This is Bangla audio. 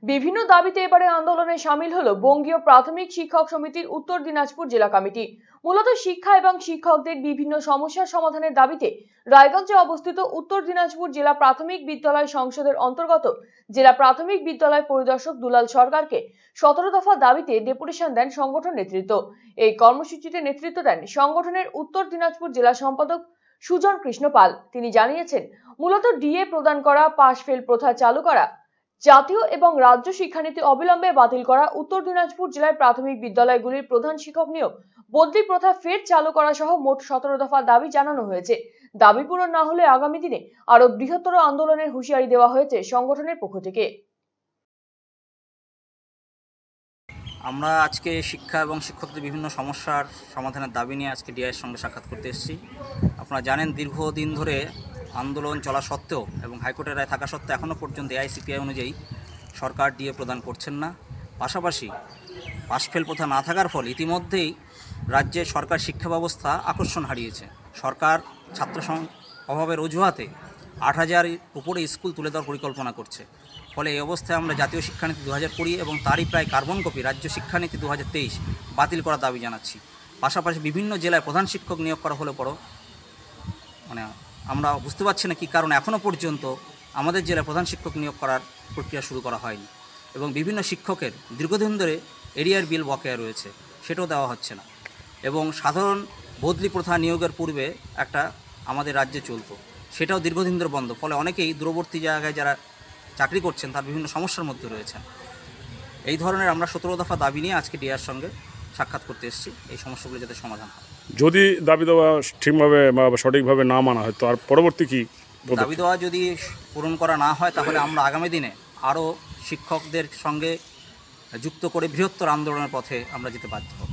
বিভিন্ন দাবিতে এবারে আন্দোলনে সামিল হলো বঙ্গীয় প্রাথমিক শিক্ষক সমিতির উত্তর দিনাজপুর জেলা কমিটি। মূলত শিক্ষা এবং শিক্ষকদের বিভিন্ন সমস্যার সমাধানের দাবিতে রায়গঞ্জে অবস্থিত উত্তর দিনাজপুর জেলা প্রাথমিক বিদ্যালয় সংসদের অন্তর্গত জেলা প্রাথমিক বিদ্যালয় পরিদর্শক দুলাল সরকারকে 17 দফা দাবিতে ডেপুটেশন দেন সংগঠন নেতৃত্ব। এই কর্মসূচিতে নেতৃত্ব দেন সংগঠনের উত্তর দিনাজপুর জেলা সম্পাদক সুজন কৃষ্ণ পাল। তিনি জানিয়েছেন, মূলত ডিএ প্রদান করা, পাশ ফেল প্রথা চালু করা, জাতীয় এবং রাজ্য শিক্ষানীতি অবিলম্বে বাতিল করা, উত্তর দিনাজপুর জেলার প্রাথমিক বিদ্যালয়গুলির প্রধান শিক্ষক নিয়োগ, বদলি প্রথা ফের চালু করা সহ মোট 17 দফা দাবি জানানো হয়েছে। দাবি পূরণ না হলে আগামী দিনে আরো বৃহত্তর আন্দোলনের হুঁশিয়ারি দেওয়া হয়েছে সংগঠনের পক্ষ থেকে। আমরা আজকে শিক্ষা এবং শিক্ষকদের বিভিন্ন সমস্যার সমাধানের দাবি নিয়ে আজকে ডিআইয়ের সঙ্গে সাক্ষাৎ করতে এসেছি। আপনারা জানেন, দীর্ঘদিন ধরে আন্দোলন চলা সত্ত্বেও এবং হাইকোর্টের রায় থাকা সত্ত্বেও এখনও পর্যন্ত এআইসিপিআই অনুযায়ী সরকার ডিএ প্রদান করছেন না। পাশাপাশি পাশফেল প্রথা না থাকার ফলে ইতিমধ্যেই রাজ্যের সরকার শিক্ষা ব্যবস্থা আকর্ষণ হারিয়েছে। সরকার ছাত্র অভাবের অজুহাতে 8,000-এর উপরে স্কুল তুলে দেওয়ার পরিকল্পনা করছে। ফলে এই অবস্থায় আমরা জাতীয় শিক্ষানীতি 2020 এবং তারই প্রায় কার্বন কপি রাজ্য শিক্ষানীতি 2023 বাতিল করার দাবি জানাচ্ছি। পাশাপাশি বিভিন্ন জেলায় প্রধান শিক্ষক নিয়োগ করা হলে পরও আমরা বুঝতে পারছি না কী কারণে এখনও পর্যন্ত আমাদের জেলায় প্রধান শিক্ষক নিয়োগ করার প্রক্রিয়া শুরু করা হয়নি, এবং বিভিন্ন শিক্ষকের দীর্ঘদিন ধরে এরিয়ার বিল বকেয়া রয়েছে, সেটাও দেওয়া হচ্ছে না। এবং সাধারণ বদলি প্রথা নিয়োগের পূর্বে একটা আমাদের রাজ্যে চলতো, সেটাও দীর্ঘদিন ধরে বন্ধ। ফলে অনেকেই দূরবর্তী জায়গায় যারা চাকরি করছেন তার বিভিন্ন সমস্যার মধ্যে রয়েছেন। এই ধরনের আমরা 17 দফা দাবি নিয়ে আজকে ডিআর সঙ্গে সাক্ষাৎ করতে এসেছি, এই সমস্যাগুলো যাতে সমাধান হয়। যদি দাবি দেওয়া ঠিকভাবে বা সঠিকভাবে না মানা হয় তো আর পরবর্তী কি দাবি দেওয়া যদি পূরণ করা না হয় তাহলে আমরা আগামী দিনে আরও শিক্ষকদের সঙ্গে যুক্ত করে বৃহত্তর আন্দোলনের পথে আমরা যেতে বাধ্য হব।